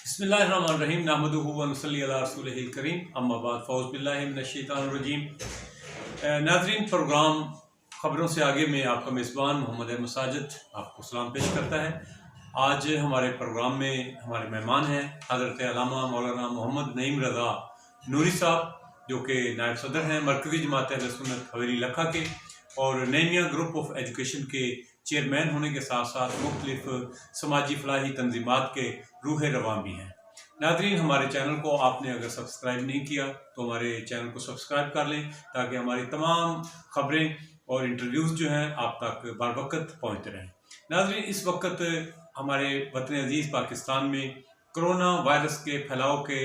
बिस्मिल्लाहिर्रहमानिर्रहीम नहमदुहु व नुसल्ली अला रसूलिहिल करीम अम्मा बाद फ़ौज़ बिल्लाहि मिनश्शैतानिर्रजीम। नाज़रीन, प्रोग्राम ख़बरों से आगे में आपका मेज़बान मोहम्मद अहमद साजिद आपको सलाम पेश करता है। आज हमारे प्रोग्राम में हमारे मेहमान हैं हज़रत अल्लामा मौलाना मोहम्मद नईम रज़ा नूरी साहब, जो कि नायब सदर हैं मरकज़ी जमात अहले सुन्नत हवेली लखा के और नैमिया ग्रुप ऑफ एजुकेशन के चेयरमैन होने के साथ साथ मुख्तलिफ समाजी फलाही तंजीमात के रूह रवां भी हैं। नाज़रीन, हमारे चैनल को आपने अगर सब्सक्राइब नहीं किया तो हमारे चैनल को सब्सक्राइब कर लें ताकि हमारी तमाम खबरें और इंटरव्यूज़ जो हैं आप तक बर वक्त पहुँचते रहें। नाज़रीन, इस वक्त हमारे वतन अजीज़ पाकिस्तान में कोरोना वायरस के फैलाव के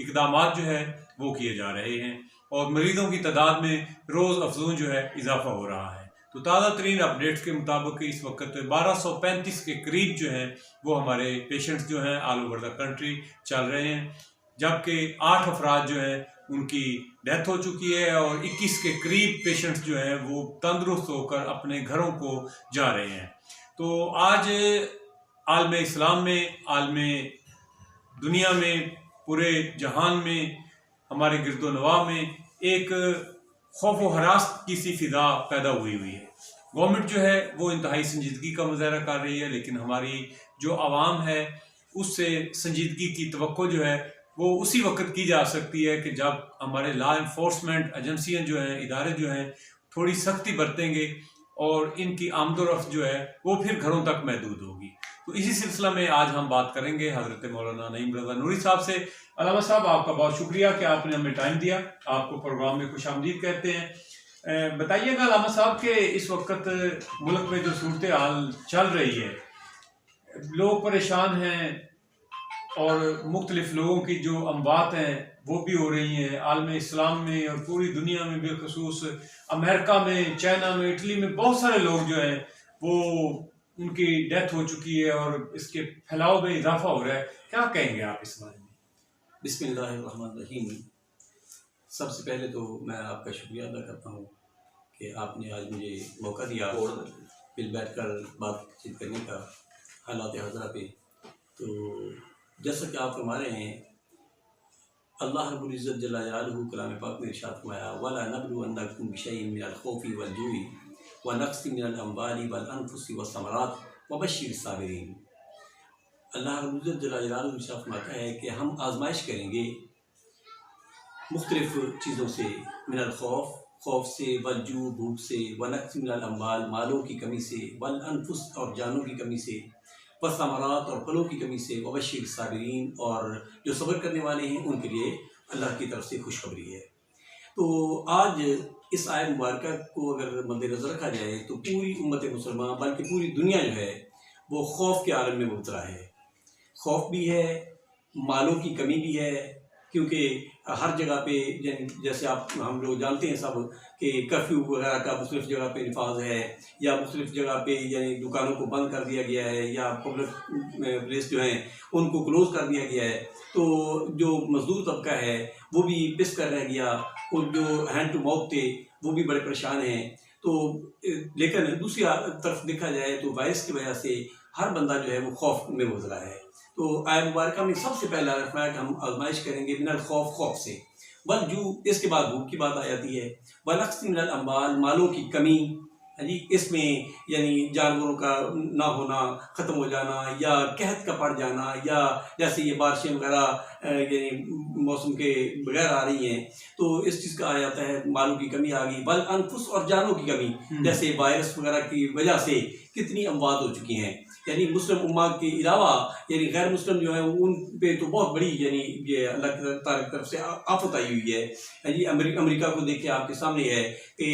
इक़दामात जो है वो किए जा रहे हैं और मरीज़ों की तादाद में रोज़ अफजून जो है इजाफा हो रहा है। तो ताज़ा तरीन अपडेट्स के मुताबिक इस वक्त 1235 के करीब जो हैं वो हमारे पेशेंट्स जो हैं ऑल ओवर द कंट्री चल रहे हैं, जबकि 8 अफराद जो हैं उनकी डेथ हो चुकी है और 21 के करीब पेशेंट्स जो हैं वो तंदुरुस्त होकर अपने घरों को जा रहे हैं। तो आज आलम इस्लाम में, आलम दुनिया में, पूरे जहान में, हमारे गिरदोनवा में एक खौफ व हरास की सी फिजा पैदा हुई है। गवर्नमेंट जो है वो इंतहाई संजीदगी का मुजाहरा कर रही है, लेकिन हमारी जो आवाम है उससे संजीदगी की तवक्को जो है वो उसी वक्त की जा सकती है कि जब हमारे लॉ इन्फोर्समेंट एजेंसियाँ जो हैं, इदारे जो हैं, थोड़ी सख्ती बरतेंगे और इनकी आमदोरफ्त जो है वो फिर घरों तक महदूद होगी। तो इसी सिलसिला में आज हम बात करेंगे हज़रत मौलाना नईम रज़ा नूरी साहब से। अल्लामा साहब, आपका बहुत शुक्रिया कि आपने हमें टाइम दिया, आपको प्रोग्राम में खुशामदीद कहते हैं। बताइएगा अल्लामा साहब के इस वक्त मुल्क में जो सूरत हाल चल रही है, लोग परेशान हैं और मुख्तलिफ लोगों की जो अमवात हैं वो भी हो रही हैं आलम इस्लाम में और पूरी दुनिया में, बिलखसूस अमेरिका में, चाइना में, इटली में बहुत सारे लोग जो हैं वो उनकी डेथ हो चुकी है और इसके फैलाव में इजाफा हो रहा है। क्या कहेंगे आप इस बारे में? बिस्मिल्लाहिर्रहमानिर्रहीम। सबसे पहले तो मैं आपका शुक्रिया अदा करता हूँ कि आपने आज मुझे मौका दिया और फिर बैठ कर बातचीत करने का हालात हज़रा पे। तो जैसा कि आप फरमा रहे हैं, अल्लाह रब्बुल इज़्ज़त जल्ला जलालुहु कलाम पाक में इरशाद फरमाया, वला नबलुवन्नकुम बिशैइन मिनल खौफि वल जुइ व नक़्सिन मिनल अम्वालि वल अनफुसि वस्समरात वबश्शिरिस साबिरीन। अल्लाह रब्बुल इज़्ज़त जल्ला जलालुहु इरशाद फरमाता है कि हम आजमाइश करेंगे मुख्तलिफ़ चीज़ों से, मिनल खौफ से, वल जू भूख से, व नक़्सिन मिनल अम्वाल मालों की कमी से, वल अनफुस और जानों की कमी से, वस्समरात और फलों की कमी से, वबश्शिरिस साबिरीन और जो सब्र करने वाले हैं उनके लिए अल्लाह की तरफ से खुशखबरी है। तो आज इस आयत मुबारक को अगर मद्देनज़र रखा जाए तो पूरी उम्मत मुसलमान बल्कि पूरी दुनिया जो है वो खौफ के आलम में मुबतला है। खौफ भी है, मालों की कमी भी है, क्योंकि हर जगह पे जैसे हम लोग जानते हैं सब कि कर्फ्यू वगैरह का मुख्तलिफ़ जगह पे नफाज है या मुख्तलिफ़ जगह पे यानी दुकानों को बंद कर दिया गया है या पब्लिक प्लेस जो हैं उनको क्लोज़ कर दिया गया है। तो जो मज़दूर तबका है वो भी पिस कर रह गया और जो हैंड टू माउथ थे वो भी बड़े परेशान हैं। तो लेकिन दूसरी तरफ देखा जाए तो वायरस की वजह से हर बंदा जो है वो खौफ में मुबतला है। तो आयत मुबारक में सबसे पहला फरमाया कि हम आजमाइश करेंगे मिनल खौफ से, वल जू इसके बाद भूख की बात आ जाती है, व नक़्सिन मिनल अम्वाल मालों की कमी, जी इसमें यानी जानवरों का ना होना, ख़त्म हो जाना या कहत का पड़ जाना या जैसे ये बारिशें वगैरह यानी मौसम के बगैर आ रही हैं तो इस चीज़ का आ जाता है, मालों की कमी आ गई। बल अनफुस और जानों की कमी, जैसे वायरस वगैरह की वजह से कितनी अमवात हो चुकी हैं, यानी मुस्लिम उम्मा के अलावा यानी गैर मुस्लिम जो है उन पे तो बहुत बड़ी यानी ये अल्लाह ताला की तरफ से आफत आई हुई है। जी अमेरिका को देखिए आपके सामने है कि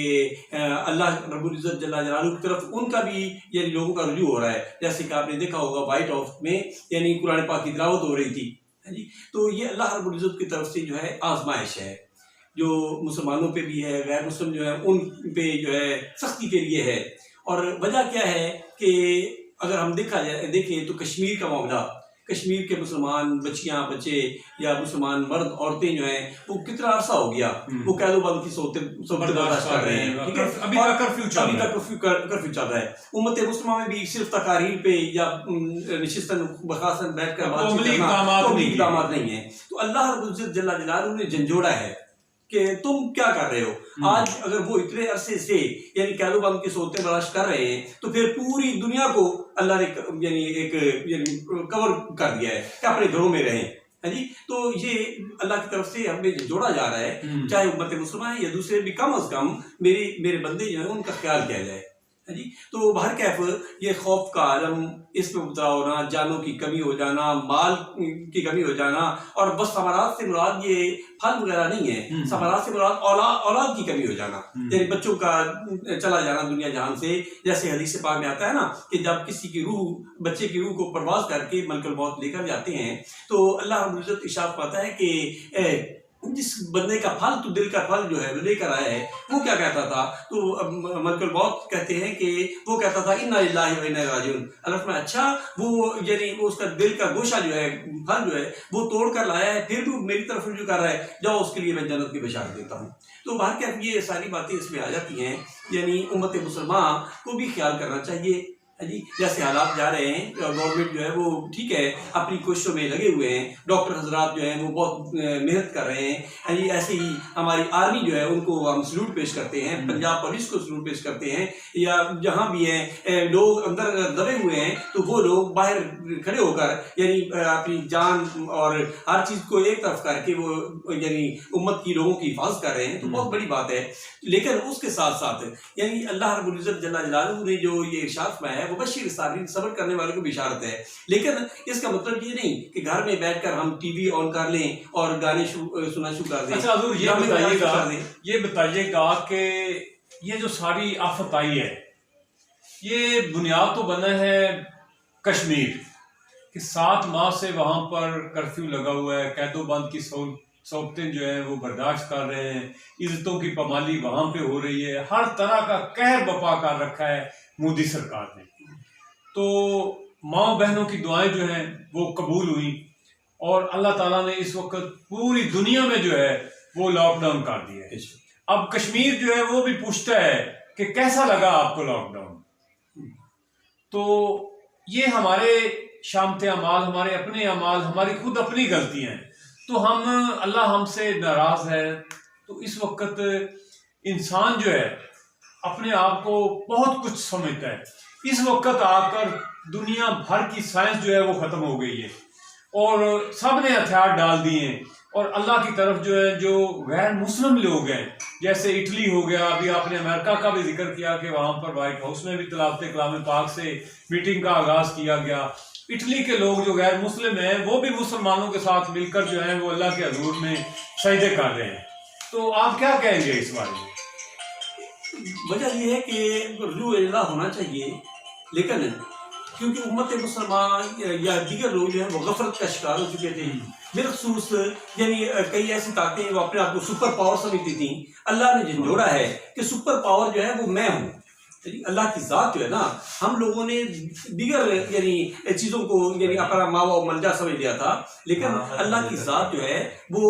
अल्लाह रब्बुल इज़्ज़त जल्ला जलालुहु की तरफ उनका भी यानी लोगों का रुजू हो रहा है। जैसे कि आपने देखा होगा वाइट हाउस में यानी कुरान पाक की तिलावत हो रही थी जी। तो ये अल्लाह रब्बुल इज़्ज़त की तरफ से जो है आजमाइश है, जो मुसलमानों पे भी है, गैर मुस्लिम जो है उन पे जो है सख्ती के लिए है। और वजह क्या है कि अगर हम देखें तो कश्मीर का मामला, कश्मीर के मुसलमान बच्चियां बच्चे या मुसलमान मर्द औरतें जो हैं वो कितना अरसा हो गया वो कैदोबंद की सोते बर्दाश्त कर रहे हैं, ठीक है। अभी तक कर्फ्यू चल रहा है। उम्मत मुस्लिमा में भी सिर्फ तकारीर पे या नशिस्तन बखासन बैठ कर इक़दामात नहीं है। तो अल्लाह रब्बुल इज्जत जल्ला जलालहू ने झंझोड़ा है कि तुम क्या कर रहे हो। आज अगर वो इतने अरसे से यानी कैदोबंद के सोते बर्दाश्त कर रहे हैं तो फिर पूरी दुनिया को अल्लाह ने यानी कवर कर दिया है कि अपने घरों में रहें, है जी। तो ये अल्लाह की तरफ से हमें जोड़ा जा रहा है, चाहे उम्मत मुस्लिमा है या दूसरे भी, कम अज कम मेरे बंदे जो है उनका ख्याल किया जाए, है जी। तो बहर कैफ ये खौफ का आलम, इसमें मुबतला होना, जानों की कमी हो जाना, माल की कमी हो जाना, और बस समारात से मुराद ये फल वगैरह नहीं है, समारात से मुराद औलाद की कमी हो जाना, यानी बच्चों का चला जाना दुनिया जहान से। जैसे हदीस पाक में आता है ना कि जब किसी की रूह, बच्चे की रूह को परवाज करके मलकुल मौत लेकर जाते हैं तो अल्लाह रब्बुल इज्जत इरशाद फरमाता है कि जिस बंदे का फल, तो दिल का फल जो है वो लेकर आया है, वो क्या कहता था, तो मलकुल मौत कहते हैं कि वो कहता था इन्ना लिल्लाहि व इन्ना इलैहि राजिऊन। अल्लाह में अच्छा वो यानी वो उसका दिल का गोशा जो है, फल जो है वो तोड़ कर लाया है, फिर भी मेरी तरफ रुजू कर रहा है, जाओ उसके लिए मैं जन्नत की बशारत देता हूँ। तो बाहर क्या ये सारी बातें इसमें आ जाती हैं, यानी उम्मत मुसलमान को भी ख्याल करना चाहिए जी। जैसे हालात जा रहे हैं, गवर्नमेंट जो है वो ठीक है अपनी कोशिशों में लगे हुए हैं, डॉक्टर हजरात जो हैं वो बहुत मेहनत कर रहे हैं जी। ऐसे ही हमारी आर्मी जो है उनको हम सल्यूट पेश करते हैं, पंजाब पुलिस को सल्यूट पेश करते हैं, या जहाँ भी हैं लोग अंदर दबे हुए हैं तो वो लोग बाहर खड़े होकर यानी अपनी जान और हर चीज़ को एक तरफ करके वो यानी उम्मत की लोगों की हिफाजत कर रहे हैं, तो बहुत बड़ी बात है। लेकिन उसके साथ साथ यानी अल्लाह रब्बुल इज्जत जल्ला जलालहू ने जो ये इरशाद फरमाया है वो बशीर साबिरीन, सब्र करने वालों को बिशारत है। लेकिन इसका मतलब ये नहीं कि घर में बैठकर हम टीवी ऑन कर लें और गाने सुनना शुरू कर दें। अच्छा हजूर ये बताइएगा कि ये जो सारी आफत आई है ये बुनियाद तो बना है कश्मीर कि 7 माह से वहां पर कर्फ्यू लगा हुआ है, कैदोबंद की सौतें जो है वो बर्दाश्त कर रहे हैं, इज्जतों की पमाली वहां पे हो रही है, हर तरह का कहर बपा कर रखा है मोदी सरकार ने। तो माँ बहनों की दुआएं जो हैं वो कबूल हुई और अल्लाह ताला ने इस वक्त पूरी दुनिया में जो है वो लॉकडाउन कर दिया है। अब कश्मीर जो है वो भी पूछता है कि कैसा लगा आपको लॉकडाउन। तो ये हमारे शामते अमाल, हमारे अपने अमाल, हमारी खुद अपनी गलतियां हैं। तो अल्लाह हमसे नाराज है। तो इस वक्त इंसान जो है अपने आप को बहुत कुछ समझता है। इस वक्त आकर दुनिया भर की साइंस जो है वो खत्म हो गई है और सब ने हथियार डाल दिए हैं और अल्लाह की तरफ जो है जो गैर मुस्लिम लोग हैं, जैसे इटली हो गया, अभी आपने अमेरिका का भी जिक्र किया कि वहां पर व्हाइट हाउस में भी तिलावत कलाम पाक से मीटिंग का आगाज किया गया। इटली के लोग जो गैर मुस्लिम हैं वो भी मुसलमानों के साथ मिलकर जो है वो अल्लाह के हजूर में सजदे कर रहे हैं। तो आप क्या कहेंगे इस बारे में? वजह यह है कि रुजू इल्लाह होना चाहिए, लेकिन क्योंकि उम्मत मुसलमान या दीगर लोग जो है वो गफलत का शिकार हो चुके थे। बिलखसूस यानी कई ऐसी ताकतें वो अपने आप को सुपर पावर समझती थी। अल्लाह ने झंझोड़ा है कि सुपर पावर जो है वो मैं हूँ। अल्लाह की ज़ात जो है ना, हम लोगों ने दीगर यानी चीज़ों को यानी अपना मावा और मलजा समझ लिया था, लेकिन अल्लाह की ज़ात जो है वो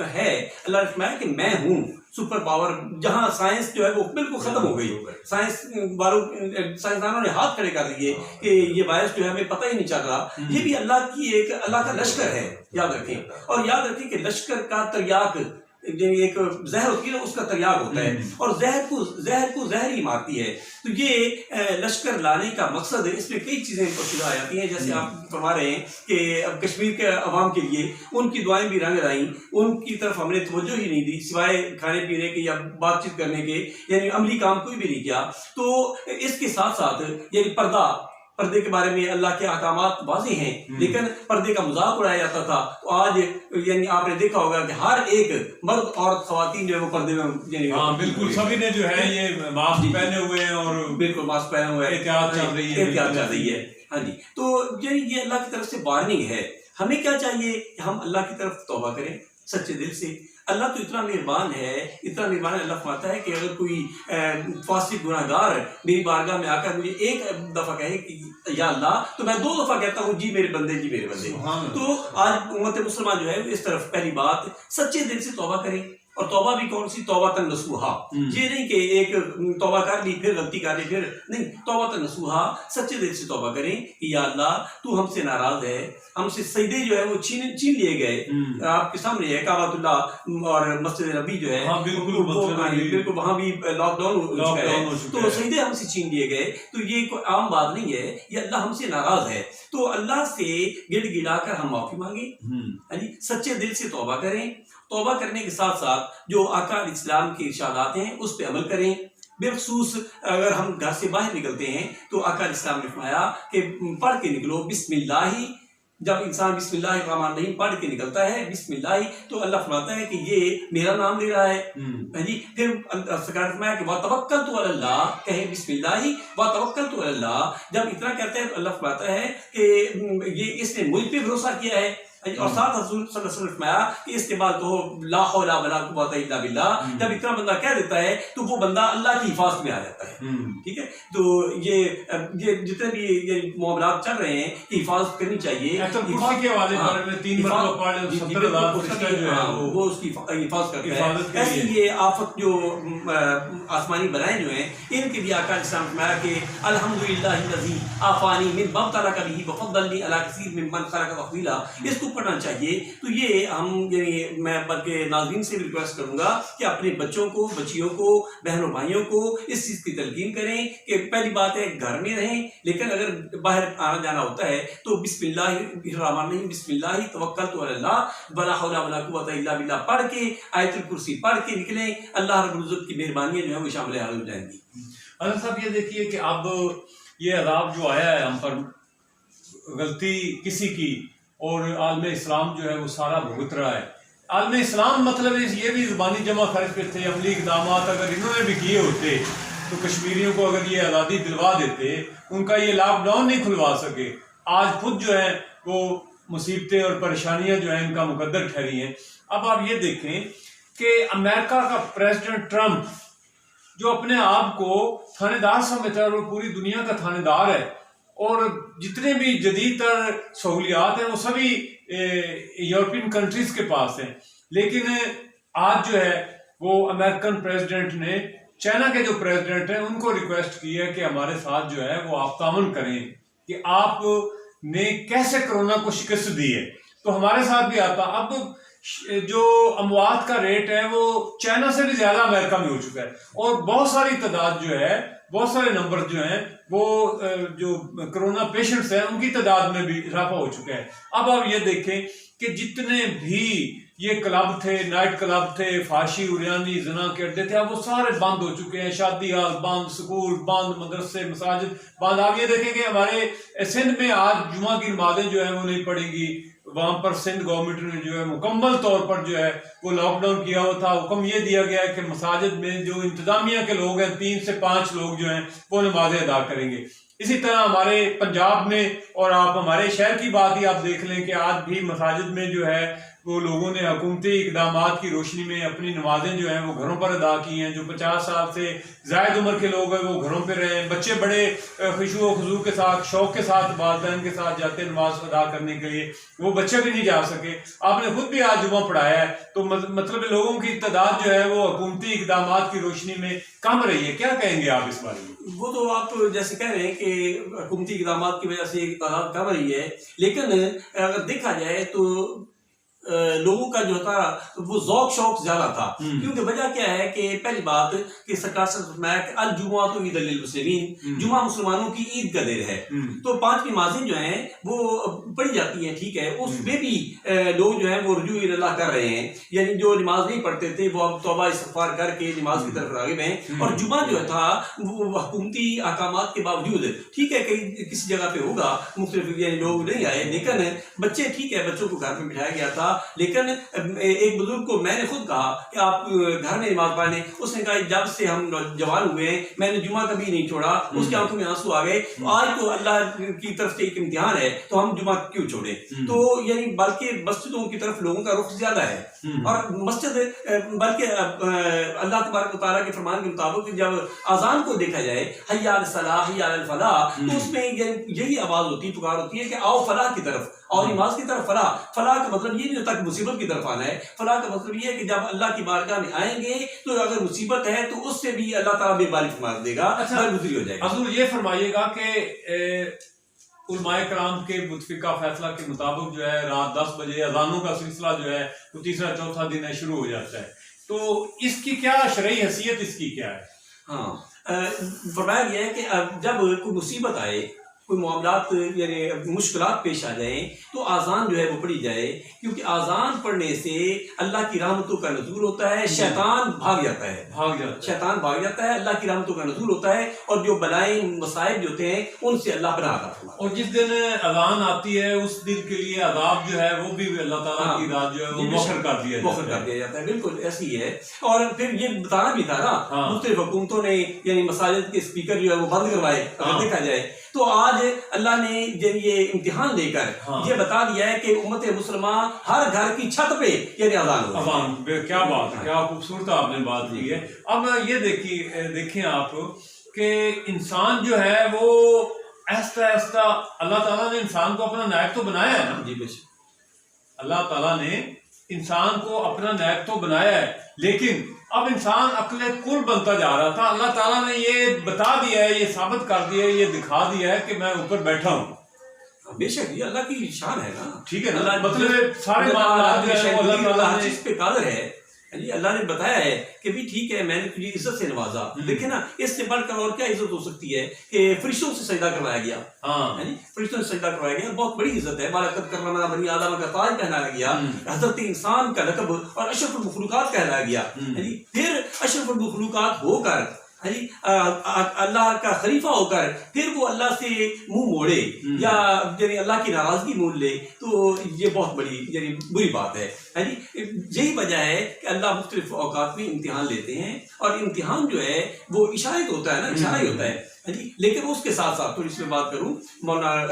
है। अल्लाह ने फरमाया कि मैं हूँ सुपर पावर। जहाँ साइंस जो है वो बिल्कुल खत्म हो गई, साइंसदानों ने हाथ खड़े कर दिए कि ये वायरस जो है हमें पता ही नहीं चल रहा। ये भी अल्लाह का लश्कर है, याद रखें। और याद रखें कि लश्कर का तरियाक एक जहर होती है ना, उसका तरियाक होता है और जहर को जहर ही मारती है। तो ये लश्कर लाने का मकसद है। इसमें कई चीज़ें पोशीदा आ जाती हैं, जैसे आप फरमा रहे हैं कि अब कश्मीर के अवाम के लिए उनकी दुआएं भी रंग लाई, उनकी तरफ हमने तवज्जो ही नहीं दी सिवाय खाने पीने के या बातचीत करने के, यानी अमली काम कोई भी नहीं किया। तो इसके साथ साथ यानी पर्दे के बारे में अल्लाह के अहकामात वाज़ेह हैं, लेकिन पर्दे का मजाक उड़ाया जाता था। तो आज यानी आपने देखा होगा कि हर एक मर्द और खवातीन जो है वो पर्दे में यानी बिल्कुल सभी ने जो है ये मास्क पहने हुए हैं और बिल्कुल मास्क पहने हुए हैं, एहतियात चल रही है। हाँ जी, तो यानी ये अल्लाह की तरफ से वार्निंग है। हमें क्या चाहिए कि हम अल्लाह की तरफ तौबा करें सच्चे दिल से, अल्लाह तो इतना मेहरबान है, इतना मेहरबान है। अल्लाह फरमाता है कि अगर कोई फासिक गुनाहगार मेरी बारगाह में आकर मुझे एक दफ़ा कहे कि या अल्लाह, तो मैं 2 दफ़ा कहता हूँ जी मेरे बंदे, जी मेरे बंदे। तो आज उम्मत मुसलमान जो है इस तरफ पहली बात सच्चे दिल से तौबा करें। और तौबा भी कौन सी? तौबा नसूहा। ये नहीं कि एक तौबा कर ली फिर गलती कर ली फिर नहीं, तौबा नसूहा, सच्चे दिल से तौबा करें कि या अल्लाह तू हमसे नाराज है, हमसे सजदे जो है वो छीन लिए गए। आपके सामने है काबतुल्लाह और मस्जिद नबी जो है, बिल्कुल वहां भी लॉकडाउन हो चुका है, तो सजदे हमसे छीन लिए गए। तो ये कोई आम बात नहीं है, ये अल्लाह हमसे नाराज है। तो अल्लाह से गिड़गिड़ाकर हम माफी मांगे, सच्चे दिल से तौबा करें। तौबा करने के साथ साथ जो आका इस्लाम के इरशादात हैं उस पर अमल करें। बेखसूस अगर हम घर से बाहर निकलते हैं तो आका इस्लाम ने फरमाया कि पढ़ के निकलो बिस्मिल्लाह। जब इंसान बिस्मिल्लाह रहमान रहीम पढ़ के निकलता है बिस्मिल्लाह, तो अल्लाह फरमाता है कि ये मेरा नाम ले रहा है जी। फिर सरकार फरमाया कि वतवक्कलतु अलल्लाह, कहे बिस्मिल्लाह वतवक्कलतु अलल्लाह। जब इतना कहते हैं तो अल्लाह फरमाता है कि ये इसने मुझ पे भरोसा किया है। और साथ रसूल सल्लल्लाहु अलैहि वसल्लम फरमाया कि इसके बाद कहो ला हौला वला कुव्वता इल्ला बिल्लाह। जब इतना बंदा कह देता है तो वो बंदा अल्लाह की हिफाजत में आ जाता है। ठीक है, तो ये जितने भी ये मामलात चल रहे हैं कि हिफाजत करनी चाहिए। वो उसकी हिफाजत करता है। ऐसी ये आफत जो आसमानी बनाए जो हैं इनके भी आका इस्लाम फरमाया कि अल्हम्दुलिल्लाहिल्लज़ी आफानी मिन बब्तला कबिही वफद्दलनी अला कसीर मिम्मन खलक़ तफ़दीला। इसको पढ़ना चाहिए। तो ये हम यानी मैं बल्कि नाज़रीन से भी रिक्वेस्ट करूंगा कि अपने बच्चों को, बच्चियों को, बहनों भाइयों को इस चीज़ की तलकीन करें कि पहली बात है घर में रहें, लेकिन अगर बाहर आना जाना होता है तो बिस्मिल्लाहिर्रहमानिर्रहीम बिस्मिल्लाह तवक्कलतु अलल्लाह वला हौला वला कुव्वता इल्ला बिल्लाह पढ़ के आयतुल कुर्सी पढ़ के निकलें। अल्लाह रब्बुल इज्जत की मेहरबानियां जो है वो शामिल हो जाएंगी। अल्लाह साहब ये देखिए कि अब ये अज़ाब जो आया है हम पर, गलती किसी की और आलम इस्लाम जो है वो सारा भुगत रहा है। आलम इस्लाम मतलब ये भी ज़ुबानी जमा खर्च पे थे। अमली इक़दाम अगर इन्होंने भी किए होते तो कश्मीरियों को अगर ये आज़ादी दिलवा देते, उनका ये लॉकडाउन नहीं खुलवा सके। आज खुद जो है वो मुसीबतें और परेशानियां जो है इनका मुकद्दर ठहरी हैं। अब आप ये देखें कि अमेरिका का प्रेसिडेंट ट्रंप जो अपने आप को थानेदार समझता है और पूरी दुनिया का थानेदार है, और जितने भी जदीद तर सहूलियात हैं वो सभी यूरोपियन कंट्रीज के पास हैं। लेकिन आज जो है वो अमेरिकन प्रेसिडेंट ने चाइना के जो प्रेसिडेंट हैं उनको रिक्वेस्ट की है कि हमारे साथ जो है वो आप तामन करें कि आपने कैसे कोरोना को शिकस्त दी है, तो हमारे साथ भी आता। अब जो अमवात का रेट है वो चाइना से भी ज्यादा अमेरिका में हो चुका है, और बहुत सारी तादाद जो है, बहुत सारे नंबर जो हैं वो जो कोरोना पेशेंट्स हैं उनकी तादाद में भी इजाफा हो चुका है। अब आप ये देखें कि जितने भी ये क्लब थे, नाइट क्लब थे, फाशी उरियानी जना के अड्डे थे, अब वो सारे बंद हो चुके हैं। शादी हाल बंद, स्कूल बंद, मदरसे मसाजिद बंद। आप ये देखें कि हमारे सिंध में आज जुमा की नमाजें जो है वो नहीं पड़ेंगी। वहां पर सिंध गवर्नमेंट ने जो है मुकम्मल तौर पर जो है वो लॉकडाउन किया हुआ था। हुक्म ये दिया गया है कि मसाजिद में जो इंतजामिया के लोग हैं 3 से 5 लोग जो हैं वो नमाजें अदा करेंगे। इसी तरह हमारे पंजाब में, और आप हमारे शहर की बात ही आप देख लें कि आज भी मसाजिद में जो है वो लोगों ने हुकूमती इक़दामात की रोशनी में अपनी नमाजें जो हैं वो घरों पर अदा की हैं। जो 50 साल से ज़ायद उम्र के लोग हैं वो घरों पर रहे। बच्चे बड़े खुशू व खुजू के साथ, शौक के साथ, वालिदैन के साथ जाते हैं नमाज अदा करने के लिए, वो बच्चे भी नहीं जा सके। आपने खुद भी आज जुमा पढ़ाया है, तो मतलब लोगों की तादाद जो है वो हुकूमती इक़दामात की रोशनी में कम रही है। क्या कहेंगे आप इस बारे में? वो तो आप जैसे कह रहे हैं कि हुकूमती इक़दामात की वजह से तादाद कम रही है, लेकिन अगर देखा जाए तो लोगों का जो था वो ज़ौक़ शौक ज्यादा था। क्योंकि वजह क्या है कि पहली बात कि सरकार से अल जुमा तो ईद अल मुस्लिमीन, जुमा मुसलमानों की ईद का दिन है, तो 5 नमाजें जो हैं वो पढ़ी जाती हैं। ठीक है, उसमें भी लोग जो हैं वो रुजू इल्लाह कर रहे हैं, यानी जो नमाज नहीं पढ़ते थे वो अब तौबा इस्तिग़फ़ार करके नमाज की तरफ राग़िब हैं। और जुमा जो था वो हुकूमती अहकामात के बावजूद, ठीक है कहीं किसी जगह पे होगा मुख्तलिफ लोग नहीं आए, लेकिन बच्चे ठीक है, बच्चों को घर में बिठाया गया था, लेकिन एक बुजुर्ग को मैंने खुद कहा कि आप घर में नमाज पढ़ लें। उसने कहा जब से हम जवान हुए हैं मैंने जुमा कभी नहीं छोड़ा। उसके आंखों में आंसू आ गए। आज तो अल्लाह की तरफ से एक इम्तिहान है तो हम जुमा क्यों छोड़े। तो यानी बल्कि मस्जिदों की तरफ लोगों का रुख ज्यादा है और मस्जिद बल्कि अल्लाह तबारक व तआला के फरमान के मुताबिक जब अजान को देखा जाए हय्या अल सलाह हय्या अल फलाह तो उसमें यही आवाज होती है, पुकार होती है कि आओ फलाह की तरफ, और नमाज की तरफ। फलाह फलाह का मतलब ये नहीं होता कि मुसीबत की तरफ आना है। फलाह का मतलब ये है कि जब अल्लाह की बारगाह में आएंगे तो अगर मुसीबत है तो उससे भी अल्लाह ताला बेबारी फरमा देगा। अच्छा, गुजरी हो जाएगा। हजूर ये फरमाइएगा कि उलमाए कराम के मुतफिका फैसला के मुताबिक जो है रात 10 बजे अजानों का सिलसिला जो है वो तीसरा चौथा दिन है शुरू हो जाता है, तो इसकी क्या शरई हैसियत इसकी क्या है? हाँ, फरमाया गया है कि जब कोई मुसीबत आए, कोई मामलात यानी मुश्किलात पेश आ जाए तो आज़ान जो है वो पढ़ी जाए, क्योंकि आज़ान पढ़ने से अल्लाह की रहमतों का नज़ूल होता है, शैतान भाग जाता है, शैतान भाग जाता है, अल्लाह की रहमतों का नज़ूल होता है और जो बलाएं मसाइब जो होते हैं उनसे अल्लाह पनाह आता है। और जिस दिन अज़ान आती है उस दिन के लिए अज़ाब जो है वो भी अल्लाह ताला की रात जो है वो मौखर कर दिया जाता है। बिल्कुल ऐसी ही है। और फिर ये बताना भी था ना, मुख्तलिफ हुकूमतों ने यानी मसाजिद के स्पीकर जो है वो बंद करवाए। अगर देखा जाए तो आज अल्लाह ने ये इम्तिहान लेकर ये बता दिया है कि उम्मत मुसलमान हर घर की छत पे यानी अज़ान। क्या बात है, क्या खूबसूरत आपने बात की है। अब ये देखें आप कि इंसान जो है वो ऐसा ऐसा अल्लाह ताला ने इंसान को अपना नायक तो बनाया है ना। जी बेशक अल्लाह ताला ने इंसान को अपना नायक तो बनाया है, लेकिन अब इंसान अक्ल कुल बनता जा रहा था। अल्लाह ताला ने ये बता दिया है, ये साबित कर दिया है, ये दिखा दिया है कि मैं ऊपर बैठा हूँ। बेशक ये अल्लाह की शान है ना, ठीक है ना, मतलब सारे मामलात जो है अल्लाह ताला ने इस पे कादिर है। जी अल्लाह ने बताया है कि भी ठीक है मैंने तुझे इज्जत से नवाजा, लेकिन ना इससे बढ़कर और क्या इज्जत हो सकती है कि फरिश्तों से सजदा करवाया गया। हाँ फरिश्तों से सजदा करवाया गया, बहुत बड़ी इज्जत है। बालकत करना बनी आदम का ताज पहनाया गया, हजरत इंसान का लक़ब और अशरफुल मखलूकात कहलाया गया। फिर अशरफुल मखलूकात होकर अल्लाह का खलीफा होकर फिर वो अल्लाह से मुंह मोड़े या यानी अल्लाह की नाराजगी मोड़ ले, तो ये बहुत बड़ी यानी बुरी बात है। यही वजह है कि अल्लाह मुख्तलिफ औकात में इम्तिहान लेते हैं और इम्तिहान जो है वो इशारा होता है ना, इशारा ही होता है। लेकिन उसके साथ साथ थोड़ी इसमें बात करूं, मौलाना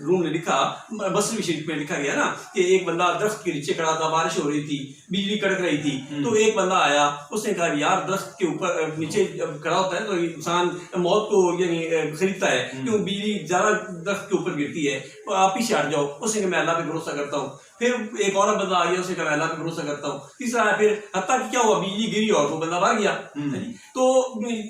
रूम ने लिखा, बसरी शरीफ में लिखा गया ना कि एक बंदा दरख्त के नीचे खड़ा था, बारिश हो रही थी, बिजली कड़क रही थी, तो एक बंदा आया, उसने कहा यार दरख्त के ऊपर नीचे खड़ा होता है तो इंसान मौत को यानी खरीदता है, क्यों बिजली ज्यादा दरख्त के ऊपर गिरती है, तो आप पीछे हट जाओ। उसने कहा मैं अल्लाह पे भरोसा करता हूँ। फिर एक और बंदा आ गया, उसने कहा मैं अल्लाह पे भरोसा करता हूँ। तीसरा आया, फिर हत्ता कि क्या हुआ, बिजली गिरी और वो बंदा मर गया। तो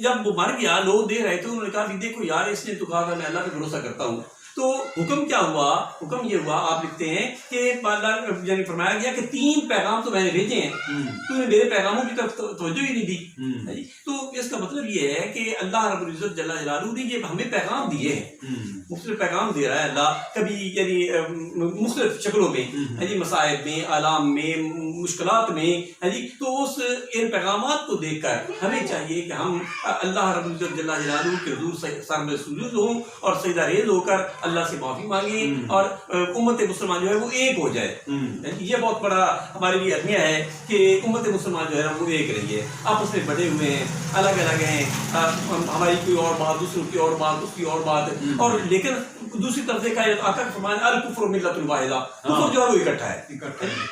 जब वो मर गया लोग देख रहे थे, उन्होंने कहा देखो यार इसने तो कहा था मैं अल्लाह पे भरोसा करता हूँ। तो हुक्म क्या हुआ, हुक्म ये हुआ, आप लिखते हैं कि यानी फरमाया गया कि 3 पैगाम तो मैंने भेजे हैं, तूने मेरे पैगामों की तरफ तवज्जो ही नहीं दी। तो इसका मतलब ये है कि अल्लाह रब्बुल इज्जत जल्ला जलालहू ने ये हमें पैगाम दिए हैं, मुख्तलिफ पैगाम दे रहा है अल्लाह, कभी यानी मुख्तलिफ शक्लों में, मसाइब में, आलाम में, मुश्किलात में। तो उस इन पैगामात को देखकर हमें चाहिए कि हम अल्लाह रब्बुल इज्जत जल्ला जलालहू के हुजूर सर में सुजूद हों और सजदा रेज़ होकर अल्लाह से माफी मांगे और उम्मत मुसलमान जो है वो एक हो जाए। ये बहुत बड़ा हमारे लिए अहमियत है कि उम्मत मुसलमान जो है ना वो एक रही है, आपस में बटे हुए हैं, अलग अलग हैं, हमारी कोई और बात, दूसरों की और बात, उसकी और बात, और लेकिन दूसरी तरफ देखा है आका फरमान अल कुफ्र मिल्लतुन वाहिदा, कुफ्र जो है वो इकट्ठा है,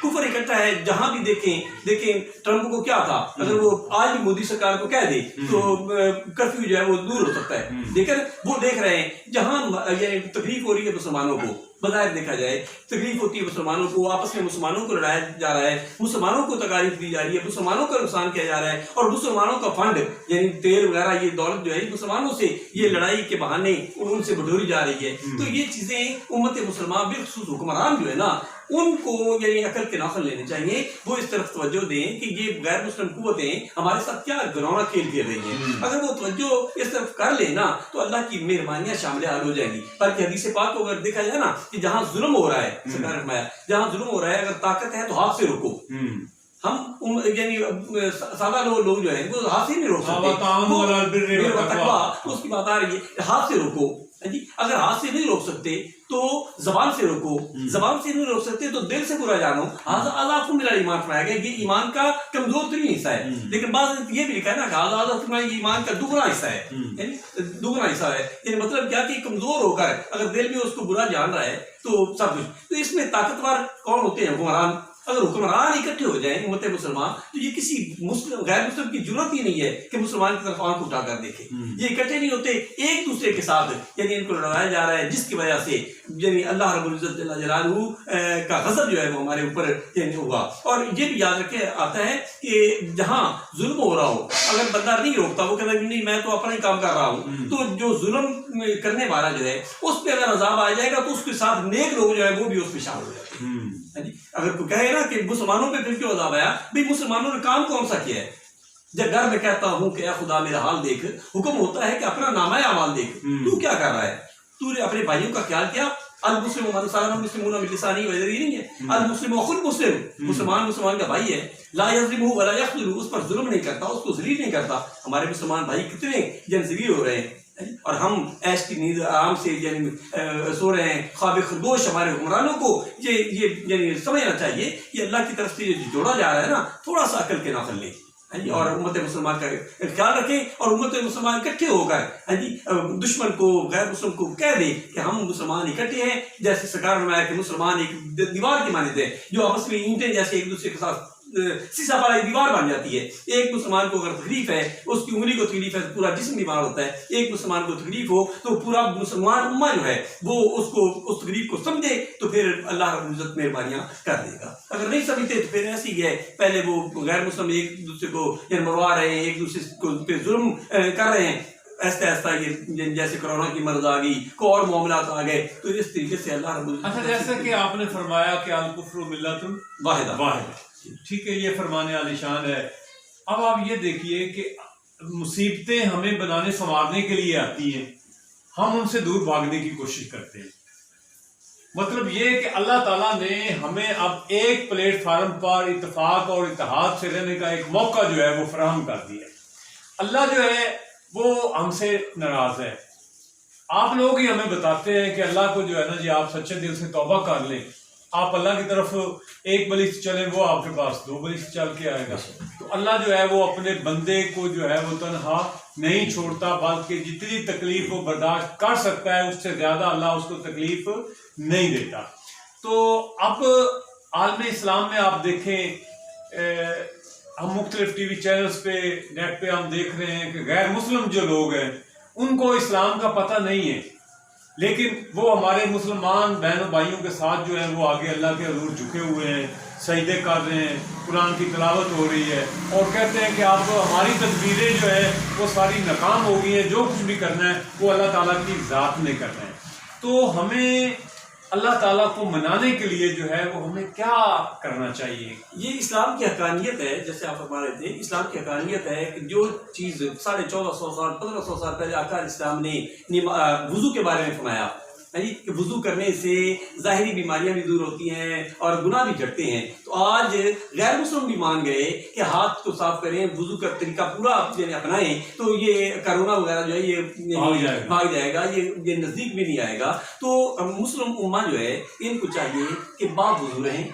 कुफ्र इकट्ठा है। जहां भी देखें ट्रंप को क्या था, अगर वो आज भी मोदी सरकार को कह दे तो कर्फ्यू जो है वो दूर हो सकता है, लेकिन वो देख रहे हैं जहां यानी तकलीफ हो रही है मुसलमानों को, बज़ाहिर देखा जाए तकलीफ होती है मुसलमानों को, आपस में मुसलमानों को लड़ाया जा रहा है, मुसलमानों को तकालीफ दी जा रही है, मुसलमानों का नुकसान किया जा रहा है, और मुसलमानों का फंड यानी तेल वगैरह ये दौलत जो है मुसलमानों से ये लड़ाई के बहाने उनसे बटोरी जा रही है। तो ये चीजें उम्मत मुसलमान बिलखुसूस हुक्मरान जो है ना उनको यानी अकल के नाखुन लेने चाहिए, वो इस तरफ तवज्जो दें कि ये गैर मुस्लिम कुव्वतें हमारे साथ क्या घिनौना खेल खेल रही हैं। अगर वो तवज्जो इस तरफ कर ले ना तो अल्लाह की मेहरबानियां शामिल हाल हो जाएंगी। बल्कि हदीस पाक को अगर देखा जाए ना कि जहां जुल्म हो रहा है, सरकार ने फरमाया जहां जुल्म हो रहा है अगर ताकत है तो हाथ से रोको। हम यानी सादा लोग जो है वो हाथ से नहीं रोक सकते, उसकी बात आ रही है, हाथ से रोको। जी, अगर हाथ से नहीं रोक सकते तो जबान से रोको, जबान से नहीं रोक सकते तो दिल से बुरा जानो। आजाद मेरा ईमान फरमाया गया, ये ईमान का कमजोर तरीन हिस्सा है। लेकिन बात ये भी लिखा है ना कि आजाद ईमान का दुगना हिस्सा है, यानी दुगना हिस्सा है। यानी मतलब क्या कि कमजोर होकर अगर दिल में उसको बुरा जान रहा है तो सब कुछ। तो इसमें ताकतवर कौन होते हैं? हुक्मरान। अगर हुक्मरान इकट्ठे हो जाए उम्मत मुसलमान, तो ये किसी मुस्लिम गैर मुस्लिम की जरूरत ही नहीं है कि मुसलमान की तरफ आंख उठाकर देखे। ये इकट्ठे नहीं होते एक दूसरे के साथ, यानी इनको लड़ाया जा रहा है, जिसकी वजह से यानी अल्लाह रब्बुल इज्जत जल्ल जलालहू का गज़ब जो है वो हमारे ऊपर यानी हुआ। और ये भी याद रखे आता है कि जहाँ जुल्म हो रहा हो, अगर बंदा नहीं रोकता, वो कहता नहीं मैं तो अपना ही काम कर रहा हूँ, तो जो जुल्म करने वाला जो है उस पर अगर अजाब आ जाएगा तो उसके साथ नेक लोग जो है वो भी उसमें शामिल हो जाते हैं। अगर कोई कहे ना कि मुसलमानों पे फिर क्यों अजाब आया, भाई मुसलमानों ने काम कौन सा किया है? जब घर में कहता हूँ कि या खुदा मेरा हाल देख, हुक्म होता है कि अपना नामा अमाल देख, तू क्या कर रहा है? तूने अपने भाइयों का ख्याल किया? अल मुस्लिम नहीं है, अल मुस्लिम अखुल मुस्लिम, मुसलमान मुसलमान का भाई है। ला यज़लिमहु वला यख़्ज़ुलहु, उस पर जुल्म नहीं करता, उसको ज़लील नहीं करता। हमारे मुसलमान भाई कितने जलील हो रहे हैं, और हम ऐश की नींद आराम से यानी सो रहे हैं, ख्वाब खरगोश। हमारे हुक्मरानों को ये यानी समझना चाहिए कि अल्लाह की तरफ से ये जोड़ा जा रहा है ना, थोड़ा सा अकल के नाखल लें और उम्मत मुसलमान का ख्याल रखें, और उम्मत मुसलमान इकट्ठे होकर दुश्मन को गैर मुस्लिम को कह दे कि हम मुसलमान इकट्ठे हैं। जैसे सरकार ने बनाया कि मुसलमान एक दीवार की मानते हैं, जो आपस में ईंटें जैसे एक दूसरे के साथ शीशा वाला दीवार बन जाती है। एक मुसलमान को अगर तकलीफ है, उसकी उंगली को तकलीफ है, तो पूरा जिस्म बीमार होता है। एक मुसलमान को तकलीफ हो तो पूरा मुसलमान उम्मा जो है वो उसको उस तकलीफ को समझे, तो फिर अल्लाह रब्बुल इज्जत मेहरबानियां कर देगा। अगर नहीं समझते तो फिर ऐसी है, पहले वो गैर मुस्लिम एक दूसरे को मरवा रहे हैं, एक दूसरे को पे जुल्म कर रहे हैं, ऐसा ऐसा ये जैसे कोरोना की मर्ज आ गई, को और मामला आ गए, तो इस तरीके से अल्लाह रब्बुल इज्जत। अच्छा, जैसे कि आपने फरमाया कि अल कुफ्रु मिल्लतुन वाहिदा, ठीक है, ये फरमाने आलिशान है। अब आप ये देखिए कि मुसीबतें हमें बनाने संवारने के लिए आती हैं, हम उनसे दूर भागने की कोशिश करते हैं। मतलब ये कि अल्लाह ताला ने हमें अब एक प्लेटफार्म पर इत्तेफाक और इत्तेहाद से रहने का एक मौका जो है वो फराहम कर दिया। अल्लाह जो है वो हमसे नाराज है। आप लोग ही हमें बताते हैं कि अल्लाह को जो है ना जी, आप सच्चे दिल से तौबा कर लें, आप अल्लाह की तरफ एक बलिश चलें, वो आपके पास 2 बलिश चल के आएगा। तो अल्लाह जो है वो अपने बंदे को जो है वो तन्हा नहीं छोड़ता, बल्कि जितनी तकलीफ वो बर्दाश्त कर सकता है उससे ज्यादा अल्लाह उसको तकलीफ नहीं देता। तो अब आलम इस्लाम में आप देखें, हम मुख्तलिफ टीवी चैनल्स पे, नेट पे हम देख रहे हैं कि गैर मुस्लिम जो लोग हैं उनको इस्लाम का पता नहीं है, लेकिन वो हमारे मुसलमान बहनों भाइयों के साथ जो है वो आगे अल्लाह के हजूर झुके हुए हैं, सजदे कर रहे हैं, कुरान की तिलावत हो रही है, और कहते हैं कि आप हमारी तदबीरें जो है वो सारी नाकाम हो गई हैं, जो कुछ भी करना है वो अल्लाह ताला की ज़ात ने करना है। तो हमें अल्लाह ताला को मनाने के लिए जो है वो हमें क्या करना चाहिए? ये इस्लाम की हकानियत है, जैसे आप फरमा रहे थे, इस्लाम की हकानियत है कि जो चीज़ 1450 साल 1500 साल पहले आका इस्लाम ने वुजू के बारे में फरमाया कि वुजू करने से ज़ाहिरी बीमारियां भी दूर होती हैं और गुनाह भी घटते हैं, तो आज गैर मुस्लिम भी मान गए कि हाथ को साफ करें, वुजू का तरीका पूरा अपनाएं, तो ये कोरोना वगैरह जो है ये भाग जाएगा, ये नज़दीक भी नहीं आएगा। तो मुस्लिम उम्मा जो है इनको चाहिए कि बावुजू रहें,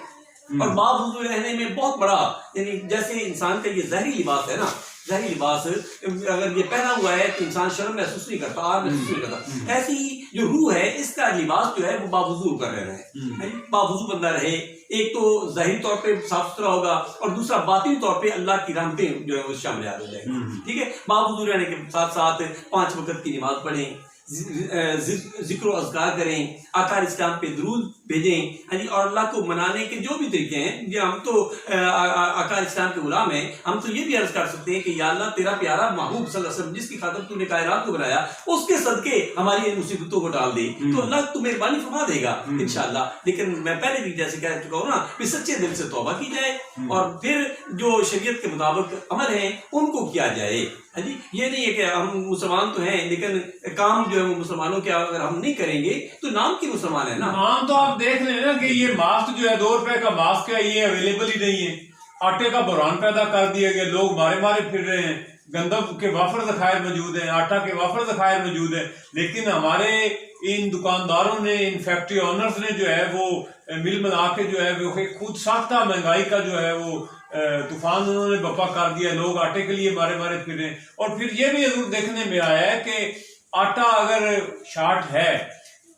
और बावुजू रहने में बहुत बड़ा, यानी जैसे इंसान का ये ज़हरी लिबास है ना, ज़हरी लिबास अगर ये पहना हुआ है तो इंसान शर्म महसूस नहीं करता, आर महसूस नहीं करता, ऐसी जो रूह है इसका लिबास जो है वो बावुजू कर रहे हैं। बावुजू बंदा रहे, एक तो ज़ाहिरी तौर पे साफ सुथरा होगा, और दूसरा बातिनी तौर पे अल्लाह की रहमतें जो है वो शामिल हो जाएगी। ठीक है, बावुजू रहने के साथ साथ 5 वक्त की नमाज पढ़ें, जिक्र अज़कार करें, आकार इस्लाम पे दरूद भेजें, और अल्लाह को मनाने के जो भी तरीके हैं, जो हम तो आकार इस्लाम के गुलाम हैं, हम तो ये भी अर्ज कर सकते हैं कि या अल्लाह तेरा प्यारा महबूब सल्लल्लाहु अलैहि वसल्लम जिसकी खातिर तूने कायनात को बनाया, उसके सदके हमारी इन मुसीबतों को डाल दे, तो अल्लाह तो मेहरबानी फरमा देगा इंशाअल्लाह। लेकिन मैं पहले भी जैसे कह चुका हूँ ना, कि सच्चे दिल से तौबा की जाए और फिर जो शरीयत के मुताबिक अमल है उनको किया जाए। जी, ये नहीं है कि हम मुसलमान तो हैं लेकिन काम जो है वो मुसलमानों के अगर हम नहीं करेंगे तो नाम की मुसलमान है ना। नाम तो आप देख रहे हैं ना कि ये मास्क जो है 2 रुपए का मास्क है, ये अवेलेबल ही नहीं है। आटे का बहरान पैदा कर दिया गया, लोग मारे मारे फिर रहे हैं, गंदम के वाफर ज़खायर मौजूद हैं, आटा के वाफर ज़खायर मौजूद है, लेकिन हमारे इन दुकानदारों ने, इन फैक्ट्री ओनर्स ने जो है वो मिल मिला के जो है वो खुद साख्ता महंगाई का जो है वो तूफान उन्होंने बपा कर दिया। लोग आटे के लिए मारे मारे फिर रहे हैं। और फिर ये भी जरूर देखने में आया है कि आटा अगर शार्ट है,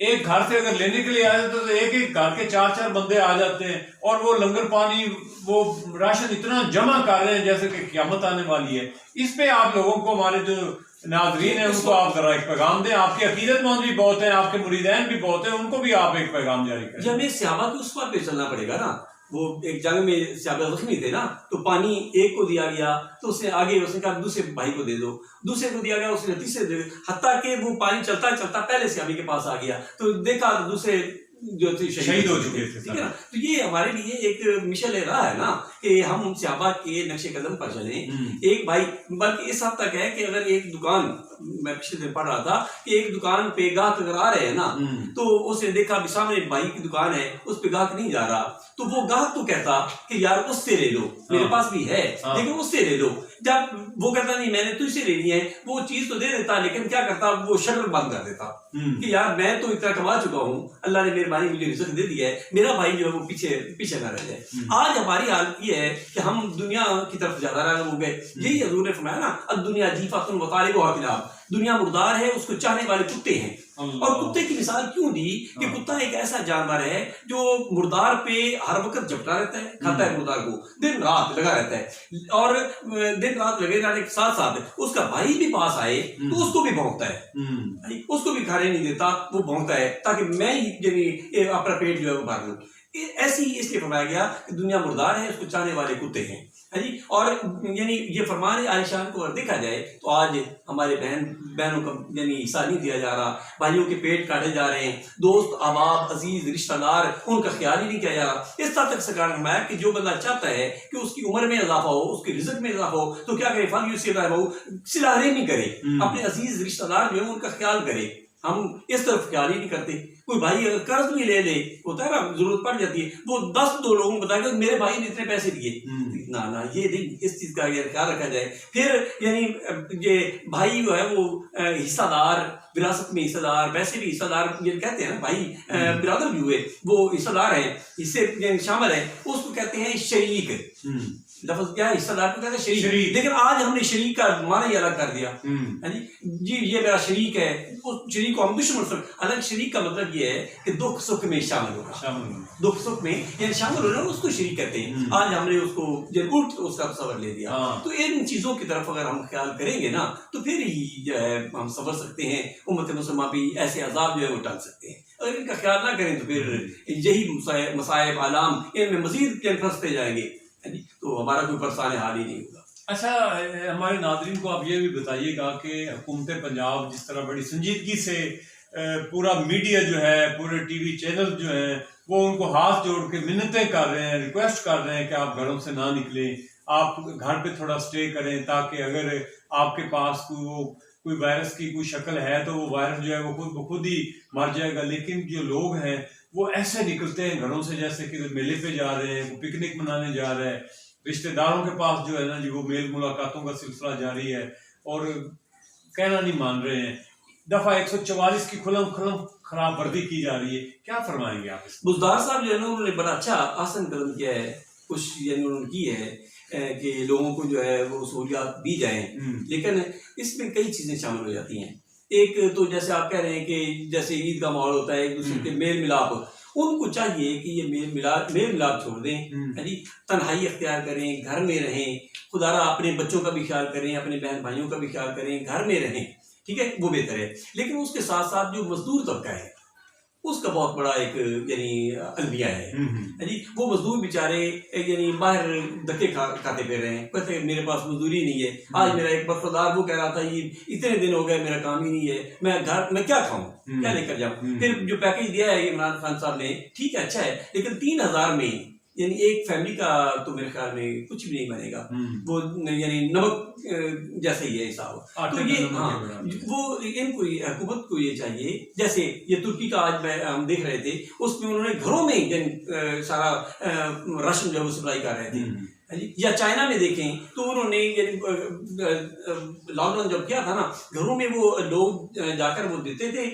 एक घर से अगर लेने के लिए आ जाते तो एक एक घर के 4-4 बंदे आ जाते हैं और वो लंगर पानी, वो राशन इतना जमा कर रहे हैं जैसे कि क़यामत आने वाली है। इस पे आप लोगों को, हमारे जो नाज़रीन है, उनको आप जरा एक पैगाम दें। आपके अकीदतमंद भी बहुत हैं, आपके मुरीदैन भी बहुत हैं, उनको भी आप एक पैगाम जारी करें। हमें सहाबा के उस पर चलना पड़ेगा ना। वो एक जंग में सहाबा जख्मी थे ना, तो पानी एक को दिया गया तो उसने आगे उसने कहा दूसरे भाई को दे दो, दूसरे को दिया गया उसने तीसरे दे, हत्ता के वो पानी चलता चलता पहले सहाबी के पास आ गया तो देखा तो दूसरे जो थे शहीद हो चुके थे, ठीक है ना। तो ये हमारे लिए एक मिशन रहा है ना कि हम सहाबा के नक्शे कदम पर चलें। एक भाई, बल्कि इस हद तक है कि अगर एक दुकान, मैं पिछले दिन पढ़ रहा था कि एक दुकान पे गाहक अगर आ रहे हैं ना, तो उसने देखा भी सामने भाई की दुकान है, उस पे गाहक नहीं जा रहा, तो वो गाहक तो कहता कि यार उससे ले लो, मेरे पास भी है लेकिन उससे ले लो। जब वो कहता नहीं मैंने तुझसे लेनी है, वो चीज तो दे देता लेकिन क्या करता, वो शटर बंद कर देता कि यार मैं तो इतना कमा चुका हूँ, अल्लाह ने मेहरबानी मुझे रिज़्क दे दिया है, मेरा भाई जो है वो पीछे ना रह जाए। आज हमारी हालत ये है कि हम दुनिया की तरफ ज्यादा राग़िब हो गए। यही हज़ूर ने फरमाया ना, अब दुनिया जीफातुन व तालिबुहा किलाब, दुनिया मुर्दार है, उसको चाहने वाले कुत्ते हैं। और कुत्ते की मिसाल क्यों दी कि कुत्ता एक ऐसा जानवर है जो मुर्दार पे हर वक्त झपटा रहता है, खाता है मुर्दार को, दिन रात लगा रहता है, और दिन रात लगे रहने के साथ साथ उसका भाई भी पास आए तो उसको भी भौंकता है, उसको भी खाने नहीं देता, वो भौंकता है ताकि मैं ही अपना पेट जो है वो भर लूं। ऐसी इसलिए फरमाया गया कि दुनिया मुर्दार है, उसको चाहने वाले कुत्ते हैं, है जी। और यानी ये फरमान आलिशान को अगर देखा जाए तो आज हमारे बहनों का यानी हिस्सा नहीं दिया जा रहा, भाइयों के पेट काटे जा रहे हैं, दोस्त अहबाब अजीज रिश्तेदार उनका ख्याल ही नहीं किया जा रहा। इस तरह तक सरकार ने फरमाया कि जो बंदा चाहता है कि उसकी उम्र में इजाफा हो, उसके रिज़्क में इजाफा हो, तो क्या करे, फल सिला नहीं करे, अपने अजीज रिश्तेदार जो है उनका ख्याल करे। हम इस तरफ ख्याल ही नहीं करते। कोई भाई अगर कर्ज भी ले ले, होता है ना, जरूरत पड़ जाती है, वो 10 लोगों को बताएगा मेरे भाई ने इतने पैसे दिए, ना ये नहीं, इस चीज का ख्याल रखा जाए। फिर यानी ये भाई जो है वो हिस्सादार, विरासत में हिस्सेदार, वैसे भी हिस्सेदार ये कहते हैं ना, भाई बिरादर भी हुए, वो हिस्सेदार है, हिस्से शामिल है, उसको कहते हैं शरीक। लफ्ज क्या है, हिस्सेदार को कहते हैं शरीक। लेकिन आज हमने शरीक का माना ही अलग कर दिया, है जी, ये मेरा शरीक है, उस शरीक को हम दुश्मन समझ। हालांकि शरीक का मतलब ये है कि दुख सुख में शामिल होगा, दुख सुख में यानी शामिल होना, उसको शरीक कहते हैं। आज हमने उसको उल्ट उसका तस्वर ले दिया। तो इन चीजों की तरफ अगर हम ख्याल करेंगे ना, तो फिर ही जो है हम समझ सकते हैं, उम्मत मुसलमान भी ऐसे अजाब जो है वो टाल सकते हैं। अगर इनका ख्याल ना करें तो फिर यही मसाइब आलाम इनमें मजीद फंसते जाएंगे, तो हमारा कोई परेशान हाल ही नहीं होगा। अच्छा, हमारे नाज़रीन को आप ये भी बताइएगा कि हुकूमत पंजाब जिस तरह बड़ी संजीदगी से पूरा मीडिया जो है, पूरे टीवी चैनल जो हैं, वो उनको हाथ जोड़ के मिन्नतें कर रहे हैं, रिक्वेस्ट कर रहे हैं कि आप घरों से ना निकलें, आप घर पे थोड़ा स्टे करें, ताकि अगर आपके पास कोई वायरस की कोई शक्ल है तो वो वायरस जो है वो खुद ही मर जाएगा। लेकिन जो लोग हैं वो ऐसे निकलते हैं घरों से जैसे कि मेले पे जा रहे हैं, पिकनिक मनाने जा रहे हैं, रिश्तेदारों के पास जो है ना जी वो मेल मुलाकातों का सिलसिला जारी है और कहना नहीं मान रहे हैं। दफा 144 की खुलम खराब वर्दी की जा रही है, क्या फरमाएंगे आप? बुजदार साहब जो है ना, उन्होंने बड़ा अच्छा आसन कदम किया है, कुछ यानी उन्होंने की है कि लोगों को जो है वो सहूलियात दी जाए, लेकिन इसमें कई चीजें शामिल हो जाती हैं। एक तो जैसे आप कह रहे हैं कि जैसे ईद का माहौल होता है, एक दूसरे के मेल मिलाप, उनको चाहिए कि ये मेल मिलाप छोड़ दें, है जी, तन्हाई अख्तियार करें, घर में रहें, खुदारा अपने बच्चों का भी ख्याल करें, अपने बहन भाइयों का भी ख्याल करें, घर में रहें, ठीक है, वो बेहतर है। लेकिन उसके साथ साथ जो मजदूर तबका है उसका बहुत बड़ा एक यानी अलमिया है जी। वो मजदूर बेचारे यानी बाहर धक्के खाते फिर रहे हैं, कहते मेरे पास मजदूरी नहीं है। आज मेरा एक वफादार वो कह रहा था ये इतने दिन हो गए मेरा काम ही नहीं है, मैं घर में क्या खाऊं, क्या लेकर जाऊं। फिर जो पैकेज दिया है इमरान खान साहब ने, ठीक है, अच्छा है, लेकिन 3000 में यानी एक फैमिली का तो मेरे ख्याल में कुछ भी नहीं बनेगा, वो यानी नमक जैसे ही है हिसाब। तो ये वो इनको हुकूमत को ये चाहिए, जैसे ये तुर्की का आज हम देख रहे थे, उसमें उन्होंने घरों में सारा राशन जो है वो सप्लाई कर रहे थे, है जी। या चाइना में देखें तो उन्होंने लॉकडाउन जब किया था ना, घरों में वो लोग जाकर वो देते थे,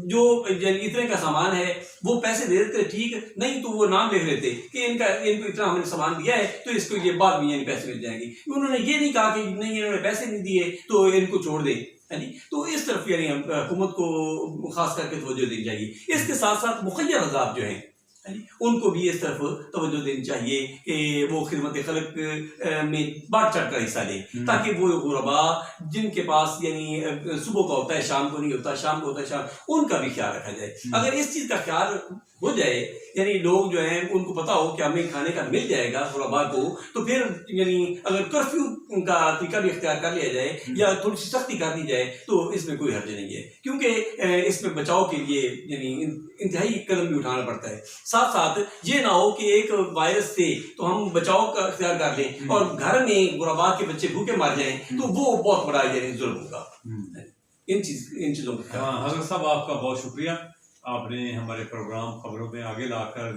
जो इतने का सामान है वो पैसे दे देते, ठीक नहीं तो वो नाम लिख लेते कि इनको इतना हमने सामान दिया है तो इसको ये बाद में पैसे मिल जाएंगे। उन्होंने ये नहीं कहा कि नहीं इन्होंने पैसे नहीं दिए तो इनको छोड़ दे, है जी। तो इस तरफ यानी हुकूमत को खास करके तवज्जो देनी चाहिए। इसके साथ साथ मुखय्यर अज़ाब जो हैं उनको भी इस तरफ तवज्जो देनी चाहिए कि वो खिदमत खल्क में बढ़ चढ़ कर हिस्सा लें, ताकि वो गुरबा जिनके पास यानी सुबह का होता है शाम को नहीं होता, शाम को होता है शाम, उनका भी ख्याल रखा जाए। अगर इस चीज़ का ख्याल हो जाए, यानी लोग जो हैं उनको पता हो कि हमें खाने का मिल जाएगा गुरबा को, तो फिर यानी अगर कर्फ्यू का तरीका भी इख्तियार कर लिया जाए या थोड़ी सी सख्ती कर दी जाए तो इसमें कोई हर्ज नहीं है, क्योंकि इसमें बचाव के लिए यानी इंतहाई कदम भी उठाना पड़ता है। साथ साथ ये ना हो कि एक वायरस से तो हम बचाव का इख्तियार कर लें और घर में गुरबा के बच्चे भूखे मर जाएं, तो वो बहुत बड़ा यानी जुल्म होगा। इन चीज़ों का। हाँ हज़रत साहब, आपका बहुत शुक्रिया, आपने हमारे प्रोग्राम खबरों में आगे लाकर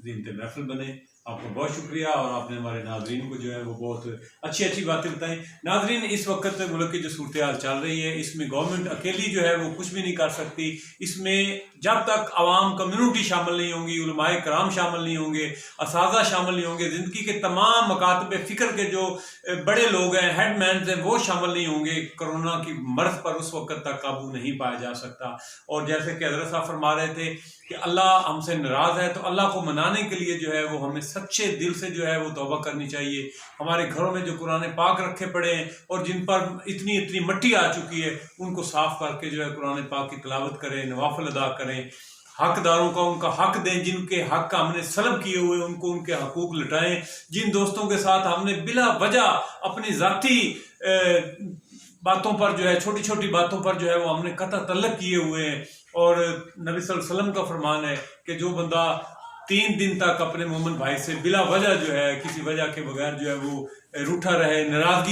ज़ीनत महफिल बने, आपका बहुत शुक्रिया। और आपने हमारे नाज़रीन को जो है वो बहुत अच्छी अच्छी बातें बताई। नाज़रीन, इस वक्त मुल्क की जो सूरत हाल चल रही है, इसमें गवर्नमेंट अकेली जो है वो कुछ भी नहीं कर सकती। इसमें जब तक आवाम कम्युनिटी शामिल नहीं होंगी, उलमाए कराम शामिल नहीं होंगे, असाज़ा शामिल नहीं होंगे, ज़िंदगी के तमाम मकातब फ़िक्र के जो बड़े लोग हैं, हेडमैन हैं, वो शामिल नहीं होंगे, कोरोना की मर्ज़ पर उस वक्त तक काबू नहीं पाया जा सकता। और जैसे कि हज़रत साहब फरमा रहे थे कि अल्लाह हमसे नाराज़ है, तो अल्लाह को मनाने के लिए जो है वो हमें सच्चे दिल से जो है वो तौबा करनी चाहिए। हमारे घरों में जो कुरान पाक रखे पड़े हैं और जिन पर इतनी इतनी मिट्टी आ चुकी है, उनको साफ़ करके जो है कुरान पाक की तिलावत करें, नवाफिल अदा करें, हकदारों का उनका हक दें, जिनके हक का हमने सलब किए हुए उनको उनके हकूक लुटाएं। जिन दोस्तों के साथ हमने बिला वजह अपनी ज़ाती बातों पर जो है, छोटी छोटी बातों पर जो है वो हमने कता तल्लक किए हुए हैं, और नबी सल्लल्लाहु अलैहि वसल्लम का फरमान है कि जो बंदा 3 दिन तक अपने मोमिन भाई से बिला वजह जो है, किसी वजह के बगैर जो है वो रूठा रहे, नाराज़गी